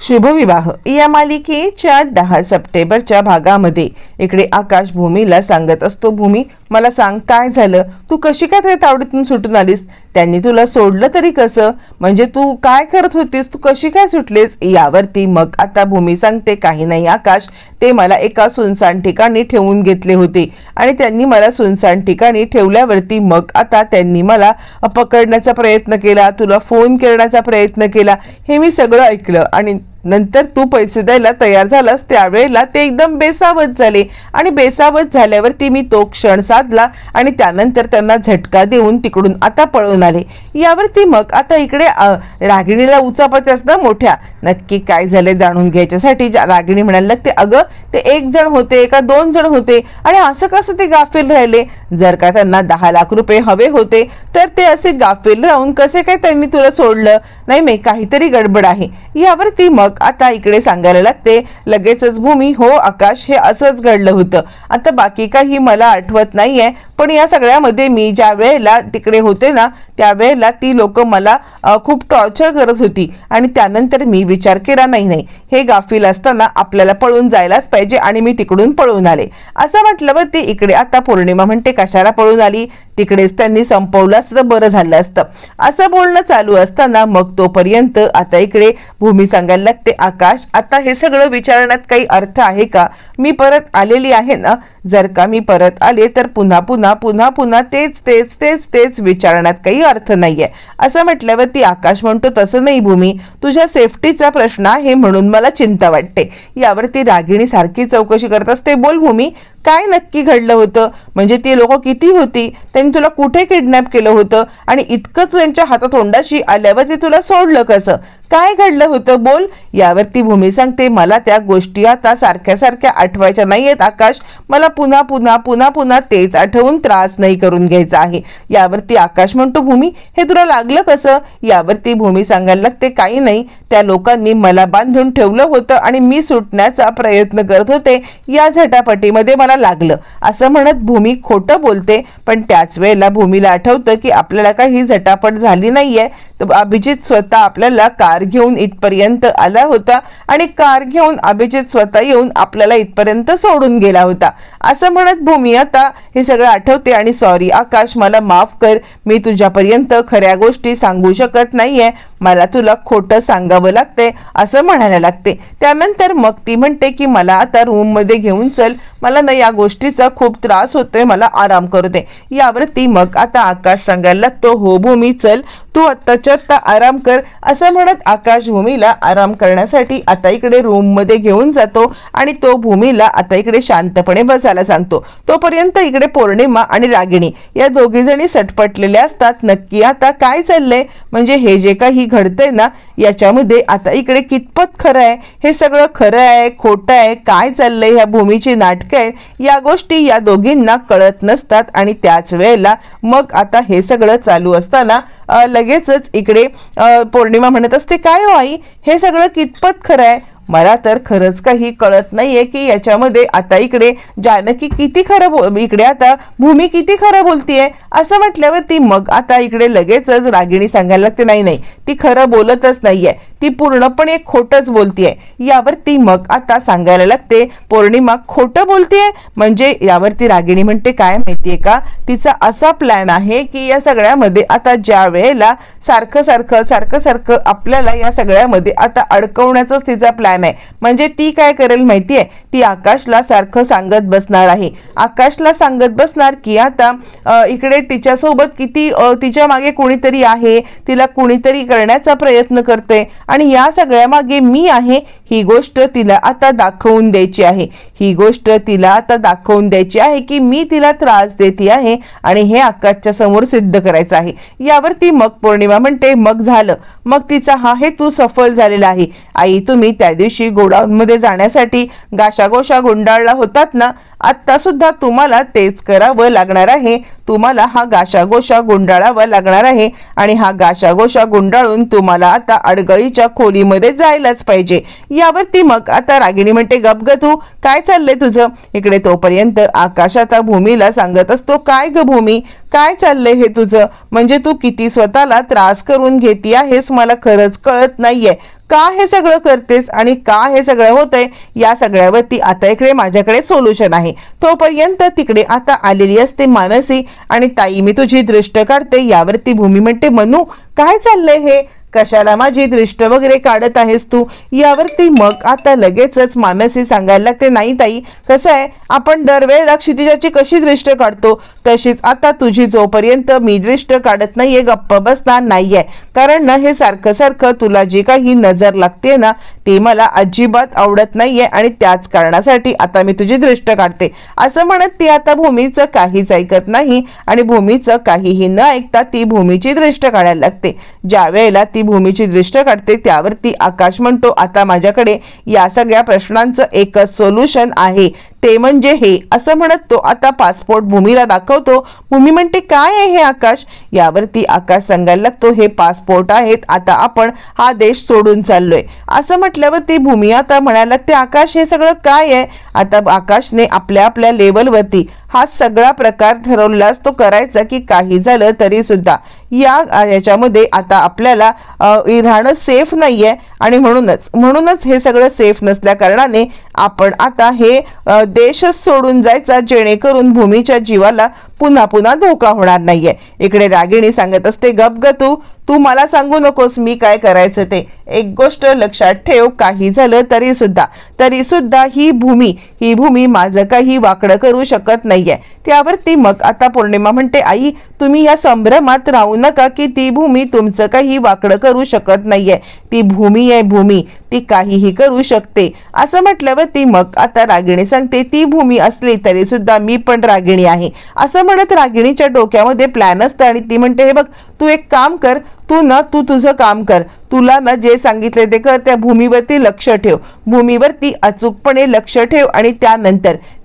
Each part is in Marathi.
शुभविवाह या मालिकेच्या 10 सप्टेंबरच्या भागामध्ये इकडे आकाश भूमीला सांगत असतो, भूमी मला सांग काय झालं, तू कशी काय त्या तावडीतून सुटून आलीस, त्यांनी तुला सोडलं तरी कसं, म्हणजे तू काय करत होतीस, तू कशी काय सुटलीस. यावरती मग आता भूमी सांगते, काही नाही आकाश, ते मला एका सुनसान ठिकाणी ठेवून घेतले होते आणि त्यांनी मला सुनसान ठिकाणी ठेवल्यावरती मग आता त्यांनी मला पकडण्याचा प्रयत्न केला, तुला फोन करण्याचा प्रयत्न केला, हे मी सगळं ऐकलं आणि नंतर तू पैसे द्यायला तयार झालास त्यावेळेला ते एकदम बेसावध झाले आणि बेसावध झाल्यावरती मी तो क्षण साधला आणि त्यानंतर त्यांना झटका देऊन तिकडून आता पळून आले. यावरती मग आता इकडे रागिणीला उचापत असतं मोठ्या, नक्की काय झाले जाणून घ्यायच्यासाठी रागिणी म्हणायला लागते, अगं ते 1 जण होते का 2 जण होते आणि असं कसं ते गाफील राहिले, जर का त्यांना 10 लाख रुपये हवे होते तर ते असे गाफील राहून कसे काय त्यांनी तुला सोडलं, नाही काहीतरी गडबड आहे. यावरती मग आता इकडे सांगायला लागते लगेचच, भूमी हो आकाश हे असंच घडलं होतं, आता बाकी काही मला आठवत नाहीये, पण या सगळ्यामध्ये मी ज्या वेळेला तिकडे होते ना त्यावेळेला ती लोक मला खूप टॉर्चर करत होती आणि त्यानंतर मी विचार केला नाही हे गाफील असताना आपल्याला पळून जायलाच पाहिजे आणि मी तिकडून पळून आले. असं म्हटल्यावरती इकडे आता पौर्णिमा म्हणते, कशाला पळून आली, तिकडेच त्यांनी संपवलं असतं बरं झालं असतं. असं बोलणं चालू असताना मग तोपर्यंत आता इकडे भूमी सांगायला लागते, आकाश आता हे सगळं विचारण्यात काही अर्थ आहे का, मी परत आलेली आहे ना, जर का मी परत आले तर पुन्हा पुन्हा पुन्हा पुन्हा तेच तेच तेच तेच विचारण्यात काही अर्थ नाहीये. असं म्हटल्यावरती आकाश म्हणतो, तसं नाही भूमी, तुझ्या सेफ्टीचा प्रश्न आहे म्हणून मला चिंता वाटते. यावरती रागिणी सारखी चौकशी करत असते, बोल भूमी काय नक्की घडलं होतं, म्हणजे ती लोक किती होती, त्यांनी तुला कुठे किडनॅप केलं होतं आणि इतकं त्यांच्या हातातोंडाशी आल्यावर ते तुला सोडलं कसं, काय घडलं होतं बोल. यावरती भूमी सांगते, मला त्या गोष्टी आता सारख्या सारख्या आठवायच्या नाहीयेत आकाश, मला पुन्हा पुन्हा पुन्हा पुन्हा तेच आठवून त्रास नाही करून घ्यायचा आहे. यावरती आकाश म्हणतो, भूमी हे तुला लागलं कसं. यावरती भूमी सांगायला लागते, काही नाही, त्या लोकांनी मला बांधून ठेवलं होतं आणि मी सुटण्याचा प्रयत्न करत होते, या झटापटीमध्ये मला लागलं. असं म्हणत भूमी खोटं बोलते, पण त्याच वेळेला भूमीला आठवतं की आपल्याला काही झटापट झाली नाहीये, तर अभिजित स्वतः आपल्याला कार घेऊन इथपर्यंत आला होता आणि कार घेऊन अभिजित स्वतः येऊन आपल्याला इथपर्यंत सोडून गेला होता. असं म्हणत भूमी आता हे सगळं आठवते आणि सॉरी आकाश मला माफ कर, मी तुझ्यापर्यंत खऱ्या गोष्टी सांगू शकत नाहीये, मला तुला खोटं सांगावं लागते असं म्हणायला लागते. त्यानंतर मग ती म्हणते की मला आता रूम मध्ये घेऊन चल, मला ना या गोष्टीचा खूप त्रास होतोय, मला आराम करू दे. यावरती मग आता आकाश सांगायला लागतो, हो भूमी चल तू आत्ताच्या आत्ता आराम कर. असं म्हणत आकाश भूमीला आराम करण्यासाठी आता इकडे रूम मध्ये घेऊन जातो आणि तो भूमीला आता इकडे शांतपणे बसायला सांगतो. तोपर्यंत इकडे पौर्णिमा आणि रागिणी या दोघी जणी सटपटलेल्या असतात, नक्की आता काय चाललंय, म्हणजे हे जे काही घडतंय ना याच्यामध्ये आता इकडे कितपत खरं आहे, हे सगळं खरं आहे खोटं आहे, काय चाललंय, ह्या भूमीची नाटकं आहे, या गोष्टी या दोघींना कळत नसतात. आणि त्याच वेळेला मग आता हे सगळं चालू असताना लगेचच इकडे पौर्णिमा म्हणत असते, काय हो आई हे सगळं कितपत खरं आहे, मला तर खरंच काही कळत नाहीये की याच्यामध्ये आता इकडे जानकी किती खरं इकडे आता भूमी किती खरं बोलतीये. असं म्हटल्यावरती मग आता इकडे लगेचच रागिणी सांगायला लागते, नाही ती खरं बोलतच नाहीये, ती पूर्णपणे खोटंच बोलतीये. यावरती मग आता सांगायला लागते पौर्णिमा खोटं बोलतीये, म्हणजे यावरती रागिणी म्हणते, काय माहितीये का, तिचा असा प्लॅन आहे की या सगळ्यामध्ये आता ज्या वेळेला सारखं सारखं आपल्याला या सगळ्यामध्ये आता अडकवण्याचाच तिचा प्लॅन आहे. म्हणजे ती काय करेल माहितीये, ती आकाशला सारखं सांगत बसणार आहे, आकाशला सांगत बसणार की आता इकडे तिच्यासोबत किती तिच्या मागे कोणीतरी आहे, तिला कोणीतरी करण्याचा प्रयत्न करते आणि या सगळ्या मागे मी आहे, ही गोष्ट तिला आता दाखवून द्यायची आहे, ही गोष्ट तिला आता दाखवून द्यायची आहे की मी तिला त्रास देते आहे आणि हे आकाशच्या समोर सिद्ध करायचं आहे. यावरती मग पौर्णिमा म्हणते, मग झालं, मग तिचा हा हेतू सफल झालेला आहे. आई तुम्ही त्या दिवशी गोडाऊन मध्ये जाण्यासाठी गाशागोशा गुंडाळला होतात ना, आता सुद्धा तुम्हाला तेच करावं लागणार आहे, तुम्हाला हा गाशागोशा गुंडाळावा लागणार आहे आणि हा गाशागोशा गुंडाळून तुम्हाला आता अडगळीच्या खोलीमध्ये जायलाच पाहिजे. यावरती मग आता रागिणी म्हणते, गप ग तू, काय चाललंय तुझं. इकडे तोपर्यंत आकाश आता भूमीला सांगत असतो, काय ग भूमी काय चाललंय हे तुझं? म्हणजे तू किती स्वतःला त्रास करून घेती आहेस मला खरंच कळत नाहीये. का हे सगळं करतेस आणि का हे सगळं होतंय या सगळ्यावरती आता इकडे माझ्याकडे सोल्युशन आहे. तोपर्यंत तिकडे आता आलेली असते मानसी आणि ताई मी तुझी दृष्ट काढते. यावरती भूमी म्हणते मनू काय चाललंय हे? कशाला माझी दृष्ट वगैरे काढत आहेस तू? यावरती मग आता लगेचच मानसी सांगायला लागते नाही ताई, कसं आहे आपण दरवेळेला क्षितिजाची कशी दृष्ट काढतो तशीच आता तुझी जोपर्यंत मी दृष्ट काढत नाहीये गप्प बसणार नाहीये. कारण ना हे सारखं सारखं तुला जी काही नजर लागते ना ते मला अजिबात आवडत नाहीये आणि त्याच कारणासाठी आता मी तुझी दृष्ट काढते. असं म्हणत ती आता भूमीचं काहीच ऐकत नाही आणि भूमीचं काहीही न ऐकता ती भूमीची दृष्ट काढायला लागते. ज्या वेळेला ती भूमीची दृष्ट काढते त्यावरती आकाश म्हणतो आता माझ्याकडे या सगळ्या प्रश्नांचं एकच सोल्युशन आहे ते म्हणजे हे. असं म्हणत तो आता पासपोर्ट भूमीला दाखवतो. भूमी म्हणते काय आहे हे आकाश? यावरती आकाश सांगायला लागतो हे पासपोर्ट आहेत, आता आपण हा देश सोडून चाललोय. असं म्हटल्यावर ती भूमी आता म्हणायला लागते आकाश हे सगळं काय आहे? आता आकाशने आपल्या आपल्या लेवलवरती हा सगळा प्रकार ठरवलाच तो करायचा की काही झालं तरी सुद्धा याच्यामध्ये आता आपल्याला राहणं सेफ नाहीये आणि म्हणूनच हे सगळं सेफ नसल्या कारणाने आपण आता हे देशच सोडून जायचा जेणेकरून भूमीच्या जीवाला पुन्हा पुन्हा धोका होणार नाहीये. इकडे रागिणी सांगत असते गप ग तू मला सांगू नकोस मी काय करायचं ते. एक गोष्ट लक्षात ठेव काही झालं तरी सुद्धा ही भूमी माझं काही वाकडं करू शकत नाहीये. त्यावरती मग आता पौर्णिमा म्हणते आई तुम्ही या संभ्रमात राहू नका की ती भूमी तुमचं काही वाकडं करू शकत नाहीये. ती भूमी आहे भूमी, ती काहीही करू शकते. असं म्हटल्यावर ती मग आता रागिणी सांगते ती भूमी असली तरी सुद्धा मी पण रागिणी आहे. असं म्हणत रागिणीच्या डोक्यामध्ये प्लॅन असतं आणि ती म्हणते हे बघ तू एक काम कर, तू तुझं काम कर, तुला ना जे सांगितले ते कर, त्या भूमीवरती लक्ष ठेव, भूमीवरती अचूकपणे लक्ष ठेव आणि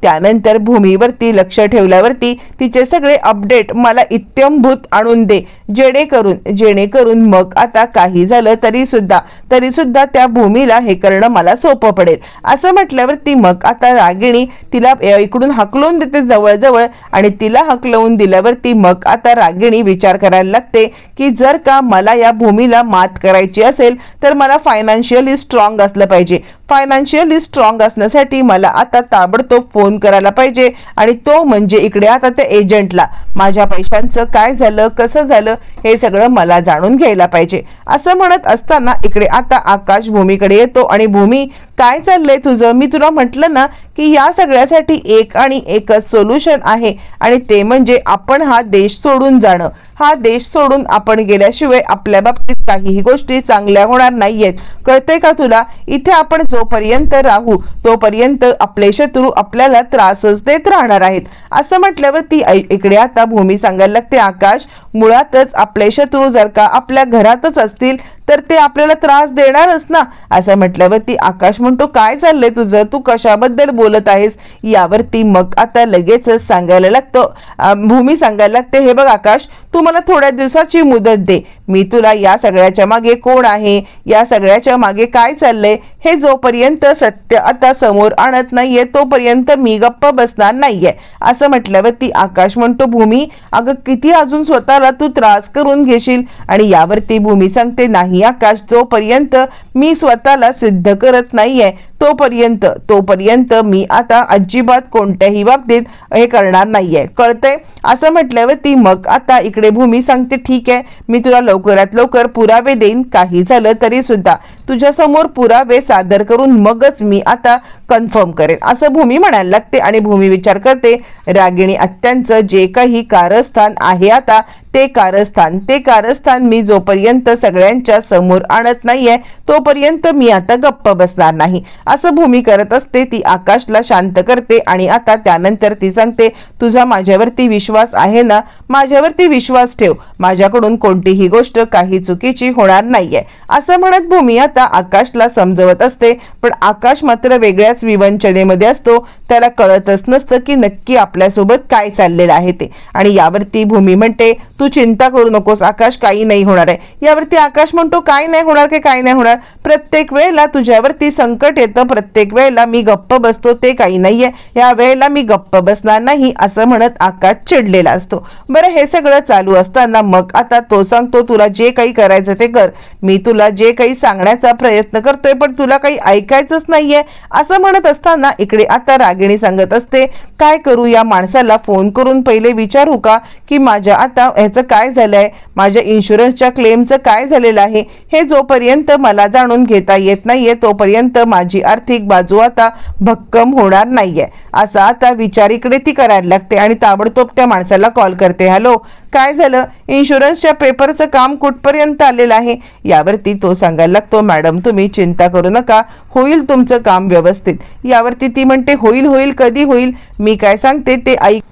त्यानंतर भूमीवरती लक्ष ठेवल्यावरती तिचे सगळे अपडेट मला इत्यंभूत आणून दे जेणेकरून मग आता काही झालं तरी सुद्धा त्या भूमीला हे करणं मला सोपं पडेल. असं म्हटल्यावरती मग आता रागिणी तिला इकडून हकलवून देते जवळजवळ आणि तिला हकलवून दिल्यावरती मग आता रागिणी विचार करायला लागते की जर का मला या भूमीला मात करायची असेल तर मला फायनान्शियली स्ट्रॉंग असलं पाहिजे. फायनान्शियली स्ट्रॉंग असण्यासाठी मला आता ताबडतोब फोन करायला पाहिजे आणि तो म्हणजे इकडे आता त्या एजंटला माझ्या पैशांचं काय झालं कसं झालं हे सगळं मला जाणून घ्यायला पाहिजे. असं म्हणत असताना इकडे आता आकाश भूमीकडे येतो आणि भूमी काय चाललंय तुझं? मी तुला म्हटलं ना की या सगळ्यासाठी एक आणि एकच सोल्युशन आहे आणि ते म्हणजे आपण हा देश सोडून जाणं. हा देश सोडून आपण गेल्याशिवाय आपल्या बाबतीत काहीही गोष्टी चांगल्या होणार नाहीयेत. कळतंय का तुला? इथे आपण जोपर्यंत राहू तोपर्यंत आपले शत्रू आपल्याला त्रासच देत राहणार आहेत. असं म्हटल्यावर ती इकडे आता भूमी सांगायला लागते आकाश मुळातच आपले शत्रू जर का आपल्या घरातच असतील तर ते आपल्याला त्रास देणारच ना. असं म्हटल्यावरती आकाश म्हणतो काय चाललंय तुझं? तू कशाबद्दल बोलत आहेस? यावरती मग आता लगेचच सांगायला लागतं भूमी सांगायला लागते हे बघ आकाश तू मला थोड्या दिवसाची मुदत दे. मी तुला या सगळ्याच्या मागे कोण आहे या सगळ्याच्या मागे काय चाललंय हे जोपर्यंत सत्य आता समोर आणत नाहीये तोपर्यंत मी गप्प बसणार नाहीये. असं म्हटल्यावरती आकाश म्हणतो भूमी अगं किती अजून स्वतःला तू त्रास करून घेशील? आणि यावरती भूमी सांगते नाही आकाश जोपर्यंत मी स्वतःला सिद्ध करत नाहीये तोपर्यंत मी आता अजिबात कोणत्याही बाबतीत हे करणार नाहीये. कळतंय? असं म्हटल्यावरती मग आता इकडे भूमी सांगते ठीक आहे मी तुला लवकरात लवकर पुरावे देईन. काही झालं तरी सुद्धा तुझ्या समोर पुरावे सादर करून मगच मी आता कन्फर्म करेन असं भूमी म्हणायला लागते. आणि भूमी विचार करते रागिणी अत्यांचं जे काही कारस्थान आहे आता ते कारस्थान मी जोपर्यंत सगळ्यांच्या समोर आणत नाहीये तोपर्यंत मी आता गप्प बसणार नाही. असं भूमी करत असते. ती आकाशला शांत करते आणि आता त्यानंतर ती सांगते तुझा माझ्यावरती विश्वास आहे ना? माझ्यावरती विश्वास ठेव, माझ्याकडून कोणतीही गोष्ट काही चुकीची होणार नाहीये. असं म्हणत भूमी आता आकाशला समजवत असते. पण आकाश मात्र वेगळ्याच विवंचनेमध्ये असतो. त्याला कळतच नसतं की नक्की आपल्यासोबत काय चाललेलं आहे ते. आणि यावरती भूमी म्हणते तू चिंता करू नकोस आकाश, काही नाही होणार आहे. यावरती आकाश म्हणतो काय नाही होणार की काय नाही होणार, प्रत्येक वेळेला तुझ्यावरती संकट येतं, प्रत्येक वेळेला मी गप्प बसतो ते काही नाहीये, या वेळेला मी गप्प बसणार नाही असं म्हणत आकाश चिडलेला असतो. बरं हे सगळं चालू असताना मग आता तो सांगतो तुला जे काही करायचं ते कर, मी तुला जे काही सांगण्याचा प्रयत्न करतोय पण तुला काही ऐकायचंच नाहीये असं म्हणत असताना इकडे आता रागिणी सांगत असते काय करू, या माणसाला फोन करून पहिले विचारू का की माझ्या आता ह्याचं काय झालंय, माझ्या इन्शुरन्सच्या क्लेमचं काय झालेलं आहे, हे जोपर्यंत मला जाणून घेता येत नाहीये तोपर्यंत माझी आर्थिक बाजू आता भक्कम होणार नाहीये असा आता विचार इकडे ती करायला लागते आणि ताबडतोब त्या माणसाला कॉल करते. हॅलो, काय झालं, इन्शुरन्सच्या पेपरचं काम कुठपर्यंत आलेलं आहे. यावरती तो सांगायला लागतो मॅडम तुम्ही चिंता करू नका, होईल तुमचं काम व्यवस्थित. यावरती ती म्हणते होईल होईल, कधी होईल, मी काय सांगते ते ऐक.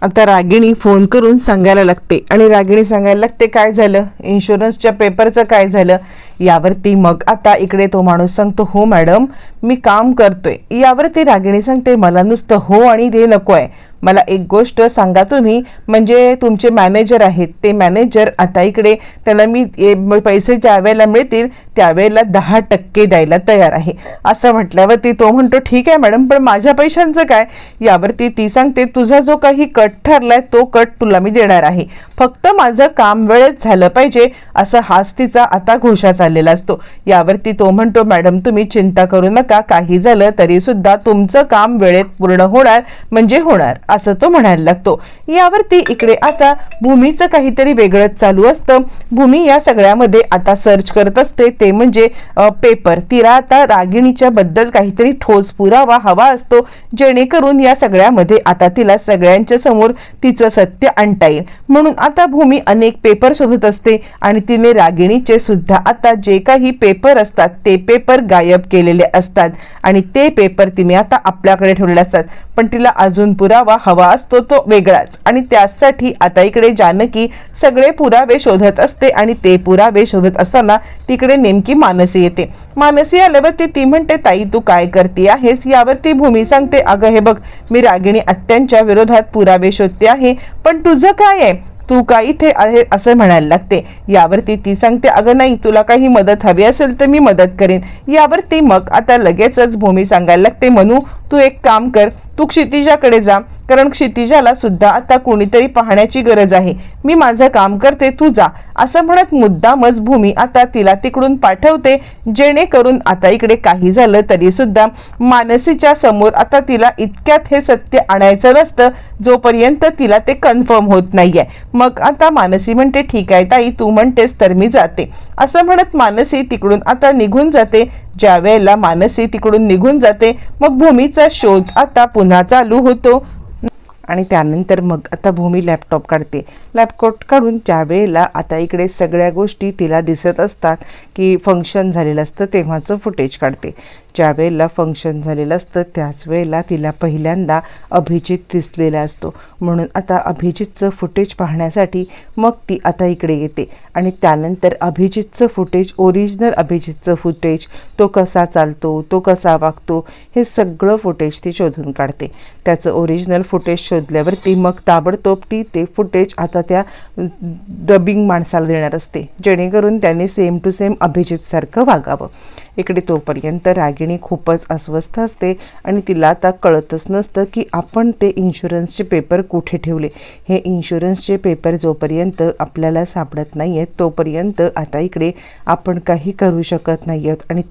आता रागिणी फोन करून सांगायला लागते आणि रागिणी सांगायला लागते काय झालं, इन्शुरन्सच्या पेपरचं काय झालं. यावरती मग आता इकडे तो माणूस सांगतो हो मॅडम मी काम करतोय. यावरती रागिणी सांगते मला नुसतं हो आणि दे नको आहे, मला एक गोष्ट सांगा तुम्ही, म्हणजे तुमचे मॅनेजर आहेत ते मॅनेजर आता इकडे त्याला मी पैसे ज्या वेळेला मिळतील त्यावेळेला 10% द्यायला तयार आहे असं म्हटल्यावरती तो म्हणतो ठीक आहे मॅडम पण माझ्या पैशांचं काय. यावरती ती सांगते तुझा जो काही कट ठरलाय तो कट तुला मी देणार आहे, फक्त माझं काम वेळेत झालं पाहिजे असं हाच तिचा आता घोषा चाललेला असतो. यावरती तो म्हणतो मॅडम तुम्ही चिंता करू नका, काही झालं तरी सुद्धा तुमचं काम वेळेत पूर्ण होणार म्हणजे होणार असं तो म्हणायला लागतो. यावरती इकडे आता भूमीचं काहीतरी वेगळंच चालू असतं. भूमी या सगळ्यामध्ये आता सर्च करत असते ते म्हणजे पेपर. तिला आता रागिणीच्या बद्दल काहीतरी ठोस पुरावा हवा असतो जेणेकरून या सगळ्यामध्ये आता तिला सगळ्यांच्या समोर तिचं सत्य आणता येईल. म्हणून आता भूमी अनेक पेपर शोधत असते आणि तिने रागिणीचे सुद्धा आता जे काही पेपर असतात ते पेपर गायब केलेले असतात आणि ते पेपर तिने आता आपल्याकडे ठेवलेले असतात, पण तिला अजून पुरावा हवा असतो तो वेगळाच. आणि त्यासाठी आता इकडे जानकी सगळे पुरावे शोधत असते आणि ते पुरावे शोधत असताना तिकडे नेमकी मानसी येते. मानसी आल्यावरती ती म्हणते ताई तू काय करते आहेस. यावरती भूमी सांगते अगं हे बघ मी रागिणी आत्यांच्या विरोधात पुरावे शोधते आहे, पण तुझं काय आहे, तू का इथे आहे असं म्हणायला लागते. यावरती ती सांगते अगं नाही तुला काही मदत हवी असेल तर मी मदत करेन. यावरती मग आता लगेचच भूमी सांगायला लागते मनू तू एक काम कर, तू क्षितिजाकडे जा, कारण क्षितिजाला सुद्धा आता कोणीतरी पाहण्याची गरज आहे, मी माझं काम करते तू जा असं म्हणत मुद्दामच भूमी आता तिला तिकडून पाठवते जेणेकरून आता इकडे काही झालं तरी सुद्धा मानसीच्या समोर आता तिला इतक्यात हे सत्य आणायचं नसतं जोपर्यंत तिला ते कन्फर्म होत नाहीये. मग आता मानसी म्हणते ठीक आहे ताई तू म्हणतेस तर मी जाते असं म्हणत मानसी तिकडून आता निघून जाते. ज्या वेळेला मानसी तिकडून निघून जाते मग भूमीचा शोध आता पुन्हा चालू होतो आणि त्यानंतर मग आता भूमी लॅपटॉप काढते. लॅपटॉप काढून ज्या वेळेला आता इकडे सगळ्या गोष्टी तिला दिसत असतात की फंक्शन झालेलं असतं तेव्हाचं फुटेज काढते. ज्या वेळेला फंक्शन झालेलं असतं त्याच वेळेला तिला पहिल्यांदा अभिजित दिसलेला असतो, म्हणून आता अभिजितचं फुटेज पाहण्यासाठी मग ती आता इकडे येते आणि त्यानंतर अभिजितचं फुटेज, ओरिजिनल अभिजितचं फुटेज, तो कसा चालतो, तो कसा वागतो, हे सगळं फुटेज ती शोधून काढते. त्याचं ओरिजिनल फुटेज शोधल्यावरती मग ताबडतोब ती ते फुटेज आता त्या डबिंग माणसाला देणार असते जेणेकरून त्याने सेम टू सेम अभिजितसारखं वागावं. इकडे तोपर्यंत रागिणी खूपच अस्वस्थ असते आणि तिला आता कळतच नसतं की आपण ते इन्शुरन्सचे पेपर कुठे ठेवले. हे इन्शुरन्सचे पेपर जोपर्यंत आपल्याला सापडत नाही आहेत तोपर्यंत आता इकडे आपण काही करू शकत नाही आहोत आणि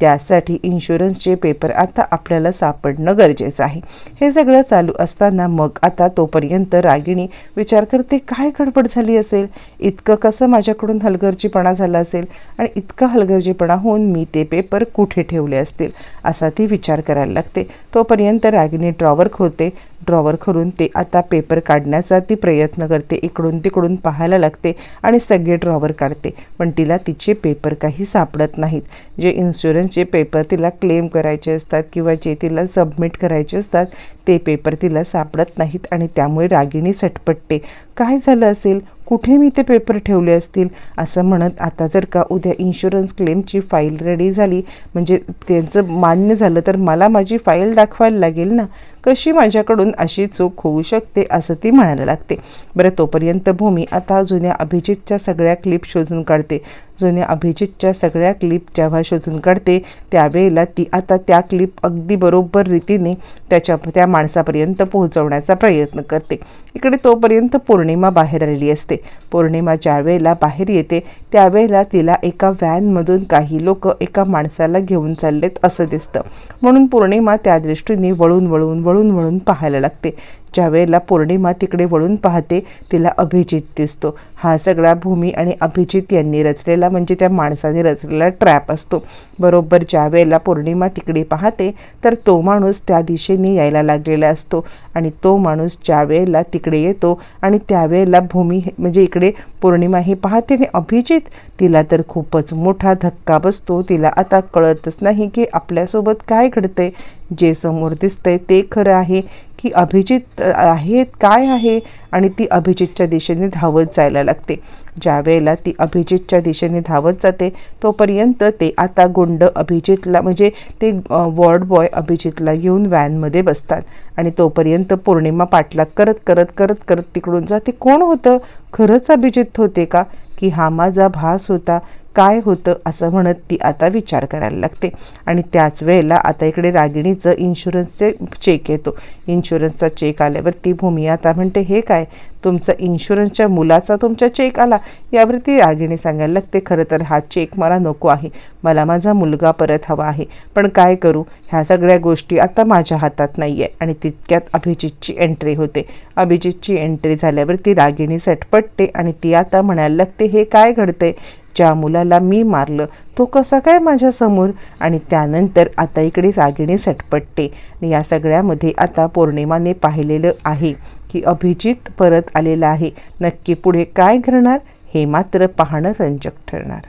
त्यासाठी इन्शुरन्सचे पेपर आता आपल्याला सापडणं गरजेचं आहे. हे सगळं चालू असताना मग आता तोपर्यंत रागिणी विचार करते काय गडबड झाली असेल, इतकं कसं माझ्याकडून हलगर्जीपणा झाला असेल आणि इतकं हलगर्जीपणा होऊन मी ते पेपर कुठे ठेवले असतील असा ती विचार करायला लागते. तोपर्यंत रागिणी ड्रॉवर खोलते, ड्रॉवर खोलून ते आता पेपर काढण्याचा ती प्रयत्न करते, इकडून तिकडून पाहायला लागते आणि सगळे ड्रॉवर काढते पण तिला तिचे पेपर काही सापडत नाहीत. जे इन्शुरन्सचे पेपर तिला क्लेम करायचे असतात किंवा जे तिला सबमिट करायचे असतात ते पेपर तिला सापडत नाहीत आणि त्यामुळे रागिणी सटपटते. काय झालं असेल, कुठे मी ते पेपर ठेवले असतील असं म्हणत आता जर का उद्या इन्शुरन्स क्लेमची फाईल रेडी झाली म्हणजे त्यांचं मान्य झालं तर मला माझी फाईल दाखवायला लागेल ना, कशी माझ्याकडून अशी चूक होऊ शकते असं ती म्हणायला लागते. बरं, तोपर्यंत भूमी आता जुन्या अभिजितच्या सगळ्या क्लिप शोधून काढते. जुन्या अभिजितच्या सगळ्या क्लिप जेव्हा शोधून काढते त्यावेळेला ती आता त्या क्लिप अगदी बरोबर रीतीने त्या माणसापर्यंत पोहोचवण्याचा प्रयत्न करते. इकडे तोपर्यंत पौर्णिमा बाहेर आलेली असते. पौर्णिमा ज्या वेळेला बाहेर येते त्यावेळेला तिला एका व्हॅनमधून काही लोक एका माणसाला घेऊन चाललेत असं दिसतं. म्हणून पौर्णिमा त्या दृष्टीने वळून वळून वळून वळून पाहायला लागते. ज्या वेळेला पौर्णिमा तिकडे वळून पाहते तिला अभिजित दिसतो. हा सगळा भूमी आणि अभिजित यांनी रचलेला म्हणजे त्या माणसाने रचलेला ट्रॅप असतो. बरोबर ज्या वेळेला पौर्णिमा तिकडे पाहते तर तो माणूस त्या दिशेने यायला लागलेला असतो आणि तो माणूस ज्या वेळेला तिकडे येतो आणि त्यावेळेला भूमी म्हणजे इकडे पौर्णिमा ही पाहते आणि अभिजित तिला तर खूपच मोठा धक्का बसतो. तिला आता कळतच नाही की आपल्यासोबत काय घडतंय. जे समोर दिसतंय ते खरं आहे की अभिजित आहेत काय आहे आणि ती अभिजितच्या दिशेने धावत जायला लागते. ज्या वेळेला ती अभिजितच्या दिशेने धावत जाते तोपर्यंत ते आता गुंड अभिजितला म्हणजे ते वॉर्ड बॉय अभिजितला घेऊन व्हॅनमध्ये बसतात आणि तोपर्यंत पौर्णिमा पाठलाग करत करत करत करत तिकडून जाते. कोण होतं? खरंच अभिजित होते का की हा माझा भास होता? काय होतं असं म्हणत ती आता विचार करायला लागते. आणि त्याच वेळेला आता इकडे रागिणीचं इन्शुरन्सचे चेक येतो. इन्शुरन्सचा चेक आल्यावरती भूमी आता म्हणते हे काय, तुमचा इन्शुरन्सच्या मुलाचा तुमचा चेक आला? यावरती रागिणी सांगायला लागते खरं तर हा चेक मला नको आहे, मला माझा मुलगा परत हवा आहे, पण काय करू, ह्या सगळ्या गोष्टी आता माझ्या हातात नाही आहे. आणि तितक्यात अभिजितची एंट्री होते. अभिजितची एंट्री झाल्यावरती रागिणी सटपटते आणि ती आता म्हणायला लागते हे काय घडतंय, ज्या मुलाला मी मारलं तो कसा काय माझ्यासमोर? आणि त्यानंतर आता इकडे रागिणी सटपटते. आणि या सगळ्यामध्ये आता पौर्णिमाने पाहिलेलं आहे की अभिजित परत आलेला आहे. नक्की पुढे काय घडणार हे मात्र पाहणं रंजक ठरणार.